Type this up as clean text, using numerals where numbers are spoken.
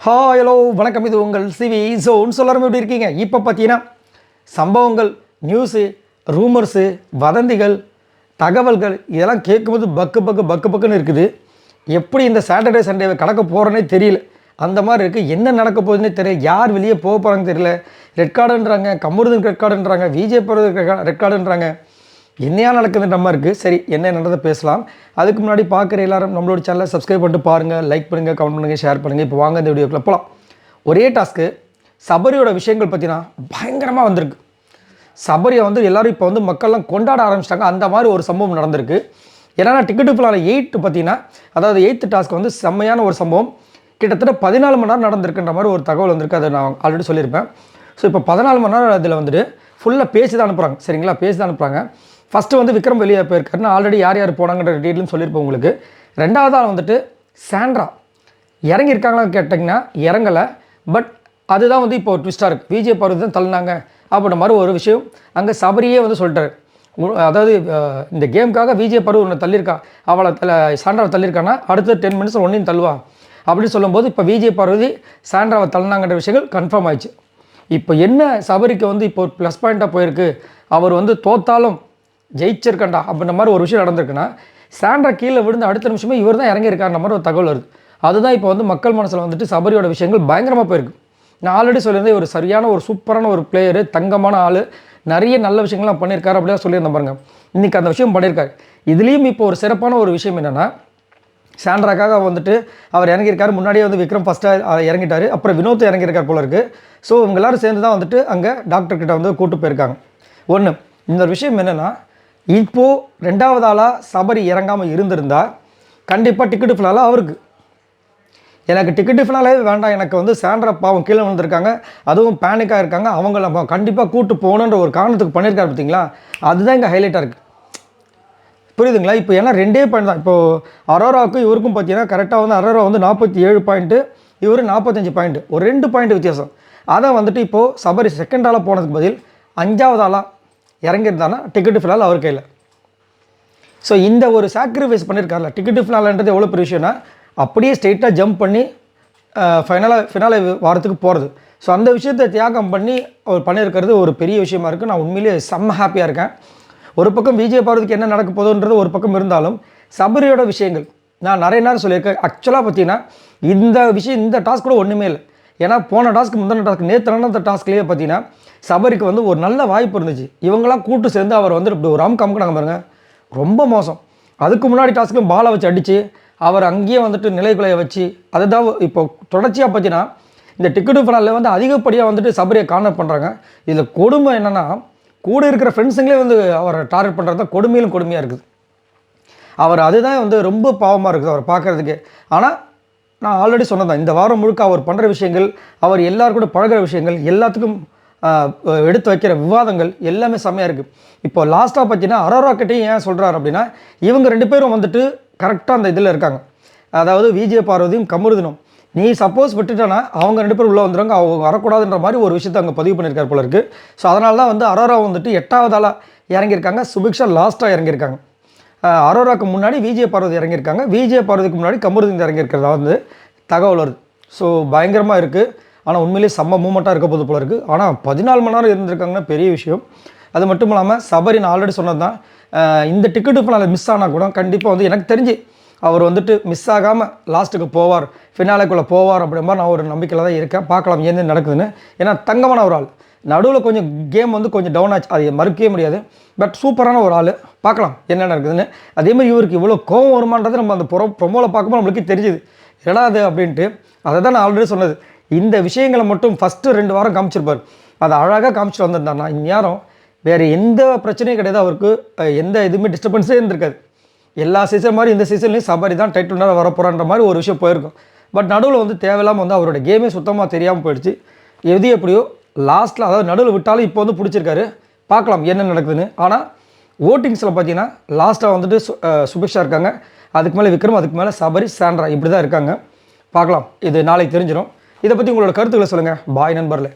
Hello வணக்கம், இது உங்கள் சிவி ஜோன். சொல்லாமல் எப்படி இருக்கீங்க? இப்போ பார்த்தீங்கன்னா சம்பவங்கள், நியூஸு, ரூமர்ஸு, வதந்திகள், தகவல்கள் இதெல்லாம் கேட்கும்போது பக்குன்னு இருக்குது. எப்படி இந்த சாட்டர்டே சண்டேவை கடக்க போகிறோன்னே தெரியல. அந்த மாதிரி இருக்குது. என்ன நடக்க போகுதுன்னே தெரியல. யார் வெளியே போக போகிறாங்க தெரியல. ரெட் கார்டுன்றாங்க, கமருதன் ரெட் கார்டுன்றாங்க, விஜய் ரெட் கார்டுன்றாங்க. என்னையா நடக்குதுன்ற மாதிரி இருக்குது. சரி, என்ன நடந்ததை பேசலாம். அதுக்கு முன்னாடி பார்க்குற எல்லாரும் நம்மளோட சேனலை சப்ஸ்கிரைப் பண்ணிட்டு பாருங்கள், லைக் பண்ணுங்கள், கமெண்ட் பண்ணுங்கள், ஷேர் பண்ணுங்கள். இப்போ வாங்க இந்த வீடியோக்குள்ள போகலாம். ஒரே டாஸ்க்கு சபரியோட விஷயங்கள் பற்றினா பயங்கரமாக வந்திருக்கு. சபரியை எல்லோரும் இப்போ மக்கள்லாம் கொண்டாட ஆரம்பிச்சிட்டாங்க. அந்த மாதிரி ஒரு சம்பவம் நடந்திருக்கு. ஏன்னா டிக்கெட்டு ஃபுல்லாக 8 பார்த்தீங்கன்னா, அதாவது 8th டாஸ்க் செம்மையான ஒரு சம்பவம். கிட்டத்தட்ட 14 மணி நேரம் நடந்திருக்குன்ற மாதிரி ஒரு தகவல் வந்திருக்கு. அதை நான் ஆல்ரெடி சொல்லியிருப்பேன். ஸோ இப்போ 14 மணி நேரம் இதில் ஃபுல்லாக பேசி தான் அனுப்புகிறாங்க. சரிங்களா, பேசி தான் அனுப்புகிறாங்க. ஃபஸ்ட்டு விக்ரம் வெளியே போயிருக்காரு. நான் ஆல்ரெடி யார் போனாங்கன்ற டீட்டெயிலும் சொல்லியிருப்பேன் உங்களுக்கு. ரெண்டாவதாக சாண்ட்ரா இறங்கியிருக்காங்களான்னு கேட்டிங்கன்னா இறங்கலை. பட் அதுதான் இப்போ ட்விஸ்ட்டாக இருக்குது. விஜய் பார்வதி தான் தள்ளினாங்க அப்படின்ற மாதிரி ஒரு விஷயம் அங்கே சபரியே சொல்லிட்டாரு. அதாவது இந்த கேமுக்காக விஜய் பார்வதி ஒன்று தள்ளியிருக்கா, அவளை சாண்ட்ராவை தள்ளியிருக்கான்னா அடுத்த 10 மினிட்ஸ் ஒன்றையும் தள்ளுவா அப்படின்னு சொல்லும்போது இப்போ விஜய் பார்வதி சாண்ட்ராவை தள்ளினாங்கன்ற விஷயங்கள் கன்ஃபார்ம் ஆயிடுச்சு. இப்போ என்ன சபரிக்கு இப்போ ப்ளஸ் பாயிண்ட்டாக போயிருக்கு. அவர் தோத்தாலும் ஜெயிச்சிருக்கண்டா அப்படின்ற மாதிரி ஒரு விஷயம் நடந்திருக்குன்னா, சாண்ட்ரா கீழே விழுந்து அடுத்த நிமிஷமே இவர் தான் இறங்கியிருக்காருன்ற மாதிரி ஒரு தகவல் வருது. அதுதான் இப்போ மக்கள் மனசில் சபரியோட விஷயங்கள் பயங்கரமாக போயிருக்கு. நான் ஆல்ரெடி சொல்லியிருந்தேன், ஒரு சரியான ஒரு சூப்பரான ஒரு பிளேயரு, தங்கமான ஆள், நிறைய நல்ல விஷயங்கள்லாம் பண்ணியிருக்காரு அப்படிதான் சொல்லியிருந்தேன் பாருங்க. இன்றைக்கி அந்த விஷயம் பண்ணியிருக்காரு. இதுலேயும் இப்போ ஒரு சிறப்பான ஒரு விஷயம் என்னென்னா, சாண்ட்ராக்காக அவர் இறங்கியிருக்காரு. முன்னாடியே விக்ரம் ஃபஸ்ட்டாக இறங்கிட்டார். அப்புறம் வினோத் இறங்கியிருக்கார் போல இருக்குது. ஸோ இவங்க எல்லோரும் சேர்ந்து தான் அங்கே டாக்டர்கிட்ட கூட்டு போயிருக்காங்க. ஒன்று, இந்த ஒரு விஷயம் என்னென்னா, இப்போது 2வது ஆளாக சபரி இறங்காமல் இருந்திருந்தால் கண்டிப்பாக டிக்கெட்டு ஃபினால அவருக்கு. எனக்கு டிக்கெட்டு ஃபினாலே வேண்டாம், எனக்கு சாண்ட்ரா பாவம் கீழே வந்திருக்காங்க, அதுவும் பேனிக்காக இருக்காங்க, அவங்கள கண்டிப்பாக கூட்டு போகணுன்ற ஒரு காரணத்துக்கு பண்ணியிருக்காரு பார்த்தீங்களா. அதுதான் இங்கே ஹைலைட்டாக இருக்குது. புரியுதுங்களா? இப்போ ஏன்னா 2 பாயிண்ட் தான். இப்போது அரோராவுக்கும் இவருக்கும் பார்த்தீங்கன்னா கரெக்டாக அரோரா 47 பாயிண்ட்டு, இவர் 45 பாயிண்ட்டு, ஒரு 2 பாயிண்ட் வித்தியாசம். அதை இப்போது சபரி செகண்ட் ஆளாக போனதுக்கு பதில் 5வது ஆளாக இறங்கியிருந்தானா டிக்கெட்டு ஃபினால் அவர் கையில். ஸோ இந்த ஒரு சாக்ரிஃபைஸ் பண்ணியிருக்காருல. டிக்கெட்டு ஃபினால்ன்றது எவ்வளோ பெரிய விஷயம்னா, அப்படியே ஸ்ட்ரெயிட்டாக ஜம்ப் பண்ணி ஃபினாலே வாரத்துக்கு போகிறது. ஸோ அந்த விஷயத்தை தியாகம் பண்ணி அவர் பண்ணியிருக்கிறது ஒரு பெரிய விஷயமா இருக்குது. நான் உண்மையிலேயே செம்ம ஹாப்பியாக இருக்கேன். ஒரு பக்கம் விஜய் பார்வதிக்கு என்ன நடக்க போதுன்றது ஒரு பக்கம் இருந்தாலும், சபரியோட விஷயங்கள் நான் நிறைய நேரம் சொல்லியிருக்கேன். ஆக்சுவலாக பார்த்தீங்கன்னா இந்த டாஸ்க் கூட ஒன்றுமே இல்லை. ஏன்னா போன டாஸ்க்கு முந்தின டாஸ்க் நேற்று நடந்த டாஸ்க்லேயே பார்த்தீங்கன்னா சபரிக்கு ஒரு நல்ல வாய்ப்பு இருந்துச்சு. இவங்களாம் கூட்டு சேர்ந்து அவர் இப்படி ஒரு அமுக்கினாங்க பாருங்க, ரொம்ப மோசம். அதுக்கு முன்னாடி டாஸ்க்லையும் பாலை வச்சு அடித்து அவர் அங்கேயே நிலைக்குலையை வச்சு அதுதான் இப்போ தொடர்ச்சியாக பார்த்தீங்கன்னா இந்த டிக்கெட்டு ஃபைனலில் அதிகப்படியாக சபரியை கார்னர் பண்ணுறாங்க. இதில் கொடுமை என்னென்னா, கூட இருக்கிற ஃப்ரெண்ட்ஸுங்களே அவரை டார்கெட் பண்ணுறது தான் கொடுமையாக இருக்குது. அவர் அதுதான் ரொம்ப பாவமாக இருக்குது அவர் பார்க்குறதுக்கு. ஆனால் நான் ஆல்ரெடி சொன்னதான், இந்த வாரம் முழுக்க அவர் பண்ணுற விஷயங்கள், அவர் எல்லாரும் கூட பழகிற விஷயங்கள், எல்லாத்துக்கும் எடுத்து வைக்கிற விவாதங்கள் எல்லாமே செம்மையாக இருக்குது. இப்போ லாஸ்ட்டாக பார்த்தீங்கன்னா அரோராக்கிட்டையும் ஏன் சொல்கிறார் அப்படின்னா, இவங்க 2 பேரும் கரெக்டாக அந்த இதில் இருக்காங்க. அதாவது விஜய் பார்வதியும் கமருதனும், நீ சப்போஸ் விட்டுட்டேன்னா அவங்க 2 பேரும் உள்ளே வந்துடுவாங்க, அவங்க வரக்கூடாதுன்ற மாதிரி ஒரு விஷயத்தை அங்கே பதிவு பண்ணியிருக்கார் போல இருக்குது. ஸோ அதனால தான் அரோரா 8வது ஆளாக இறங்கியிருக்காங்க, சுபிக்ஷா லாஸ்ட்டாக இறங்கியிருக்காங்க. அரோராவுக்கு முன்னாடி விஜய் பார்வதி இறங்கியிருக்காங்க, விஜய் பார்வதிக்கு முன்னாடி கமருதன் இறங்கியிருக்கிறதா தகவல் வருது. ஸோ பயங்கரமாக இருக்குது. ஆனால் உண்மையிலேயே செம்ம மூமெண்ட்டாக இருக்க போது போல இருக்குது. ஆனால் 14 மணி நேரம் இருந்திருக்காங்கன்னா பெரிய விஷயம். அது மட்டும் இல்லாமல் சபரி நான் ஆல்ரெடி சொன்னது தான், இந்த டிக்கெட்டு ஃபினாலே மிஸ் ஆனால் கூட கண்டிப்பாக எனக்கு தெரிஞ்சு அவர் மிஸ் ஆகாமல் லாஸ்ட்டுக்கு போவார், ஃபினாலேக்குள்ளே போவார் அப்படின்ற மாதிரி நான் ஒரு நம்பிக்கையில் தான் இருக்கேன். பார்க்கலாம் என்ன நடக்குதுன்னு. ஏன்னா தங்கமான ஒரு ஆள். நடுவில் கொஞ்சம் கேம் கொஞ்சம் டவுன் ஆச்சு, அதை மறுக்கவே முடியாது. பட் சூப்பரான ஒரு ஆள். பார்க்கலாம் என்ன நடக்குதுன்னு. அதேமாதிரி இவருக்கு இவ்வளோ கோவம் வருமானது நம்ம அந்த ப்ரொமோவில் பார்க்கும்போது நம்மளுக்கு தெரிஞ்சுது ஏடா அது அப்படின்ட்டு. அதை தான் நான் ஆல்ரெடி சொன்னது. இந்த விஷயங்களை மட்டும் ஃபஸ்ட்டு 2 வாரம் காமிச்சிருப்பார். அதை அழகாக காமிச்சிட்டு வந்திருந்தாருன்னா இந்நேரம் வேறு எந்த பிரச்சனையும் கிடையாது. அவருக்கு எந்த இதுவுமே டிஸ்டர்பன்ஸே இருந்திருக்காது. எல்லா சீசன் மாதிரி இந்த சீசன்லேயும் சபரி தான் டைட்டில் நேரம் வரப்போகிறான்ற மாதிரி ஒரு விஷயம் போயிருக்கும். பட் நடுவில் தேவையில்லாமல் அவரோட கேமே சுத்தமாக தெரியாமல் போயிடுச்சு. எது எப்படியோ லாஸ்ட்டில், அதாவது நடுவில் விட்டாலும் இப்போ பிடிச்சிருக்காரு. பார்க்கலாம் என்ன நடக்குதுன்னு. ஆனால் ஓட்டிங்ஸில் பார்த்தீங்கன்னா லாஸ்ட்டாக சுபிக்ஷா இருக்காங்க, அதுக்கு மேலே விக்ரம், அதுக்கு மேலே சபரி, சாண்ட்ரா இப்படி தான் இருக்காங்க. பார்க்கலாம், இது நாளைக்கு தெரிஞ்சிடும். இதை பற்றி உங்களோட கருத்துக்களை சொல்லுங்கள். பாய் நண்பர்களே.